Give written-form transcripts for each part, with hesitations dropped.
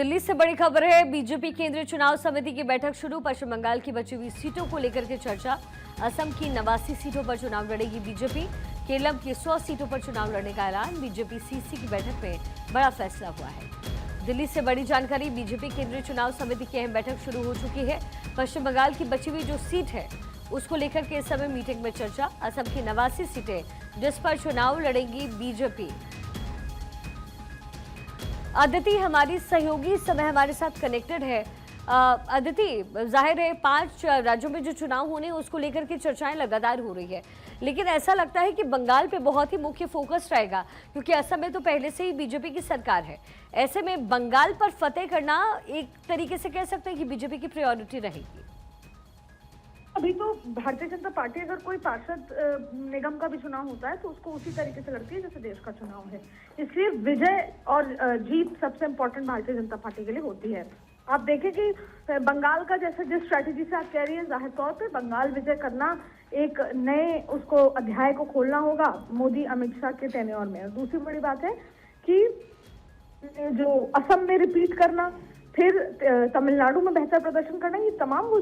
दिल्ली से बड़ी खबर है। बीजेपी केंद्रीय चुनाव समिति की बैठक शुरू। पश्चिम बंगाल की बची हुई सीटों को लेकर के चर्चा। असम की 89 सीटों पर चुनाव लड़ेगी बीजेपी। केरल की 100 सीटों पर चुनाव लड़ने का ऐलान। बीजेपी सीसी की बैठक में बड़ा फैसला हुआ है। दिल्ली से बड़ी जानकारी। बीजेपी केंद्रीय चुनाव समिति की अहम बैठक शुरू हो चुकी है। पश्चिम बंगाल की बची हुई जो सीट है उसको लेकर के इस समय मीटिंग में चर्चा। असम की 89 सीटें जिस पर चुनाव लड़ेगी बीजेपी। अदिति हमारी सहयोगी इस समय हमारे साथ कनेक्टेड है। अदिति, जाहिर है 5 राज्यों में जो चुनाव होने हैं उसको लेकर के चर्चाएं लगातार हो रही है, लेकिन ऐसा लगता है कि बंगाल पे बहुत ही मुख्य फोकस रहेगा क्योंकि असम में तो पहले से ही बीजेपी की सरकार है। ऐसे में बंगाल पर फतेह करना एक तरीके से कह सकते हैं कि बीजेपी की प्रायोरिटी रहेगी। अभी तो भारतीय जनता पार्टी अगर कोई पार्षद निगम का भी चुनाव होता है तो उसको उसी तरीके से लड़ती है जैसे देश का चुनाव है। इसलिए विजय और जीत सबसे इम्पोर्टेंट भारतीय जनता पार्टी के लिए होती है। आप देखें कि बंगाल का जैसे जिस स्ट्रैटेजी से आप कह रही हैं, जाहिर तौर पे बंगाल विजय करना एक नए उसको अध्याय को खोलना होगा मोदी अमित शाह के टेन्योर में। और दूसरी बड़ी बात है कि जो असम में रिपीट करना, फिर तमिलनाडु में बेहतर प्रदर्शन करना, ये तमाम वो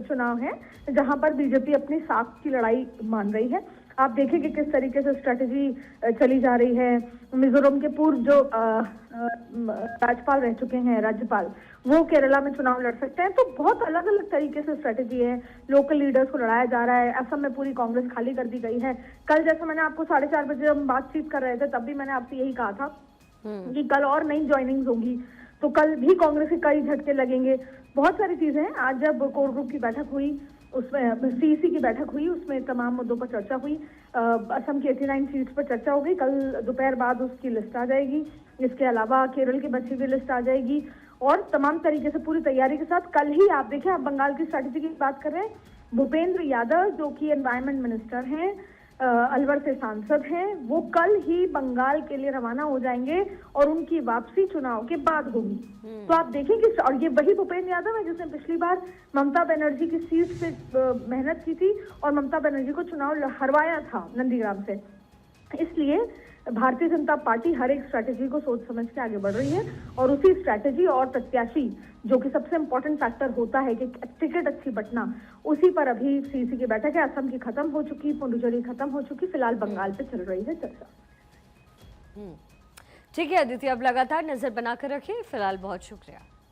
चुनाव हैं जहां पर बीजेपी अपनी साख की लड़ाई मान रही है। आप देखें कि किस तरीके से स्ट्रेटेजी चली जा रही है। मिजोरम के पूर्व जो राज्यपाल रह चुके हैं, राज्यपाल, वो केरला में चुनाव लड़ सकते हैं। तो बहुत अलग अलग तरीके से स्ट्रेटेजी है। लोकल लीडर्स को लड़ाया जा रहा है। असम में पूरी कांग्रेस खाली कर दी गई है। कल जैसे मैंने आपको 4:30 बजे हम बातचीत कर रहे थे तब भी मैंने आपसे यही कहा था कि कल और नई ज्वाइनिंग्स होंगी, तो कल भी कांग्रेस के कई झटके लगेंगे। बहुत सारी चीजें हैं। आज जब कोर ग्रुप की बैठक हुई, उसमें सीईसी की बैठक हुई, उसमें तमाम मुद्दों पर चर्चा हुई। असम की 89 सीट्स पर चर्चा होगी। कल दोपहर बाद उसकी लिस्ट आ जाएगी। इसके अलावा केरल की बची हुई लिस्ट आ जाएगी और तमाम तरीके से पूरी तैयारी के साथ कल ही आप देखें, आप बंगाल की स्ट्रैटेजी की बात कर रहे हैं। भूपेंद्र यादव जो कि एनवायरमेंट मिनिस्टर हैं, अलवर से सांसद हैं, वो कल ही बंगाल के लिए रवाना हो जाएंगे और उनकी वापसी चुनाव के बाद होगी। तो आप देखें कि और ये वही भूपेंद्र यादव है जिसने पिछली बार ममता बनर्जी की सीट से मेहनत की थी और ममता बनर्जी को चुनाव हरवाया था नंदीग्राम से। इसलिए भारतीय जनता पार्टी हर एक स्ट्रैटेजी को सोच समझ के आगे बढ़ रही है और उसी स्ट्रैटेजी और प्रत्याशी जो कि सबसे इंपॉर्टेंट फैक्टर होता है कि टिकट अच्छी बंटना, उसी पर अभी सीसी की बैठक है। असम की खत्म हो चुकी, पुडुचेरी खत्म हो चुकी, फिलहाल बंगाल पे चल रही है चर्चा। ठीक है अदिति, अब लगातार नजर बनाकर रखिए। फिलहाल बहुत शुक्रिया।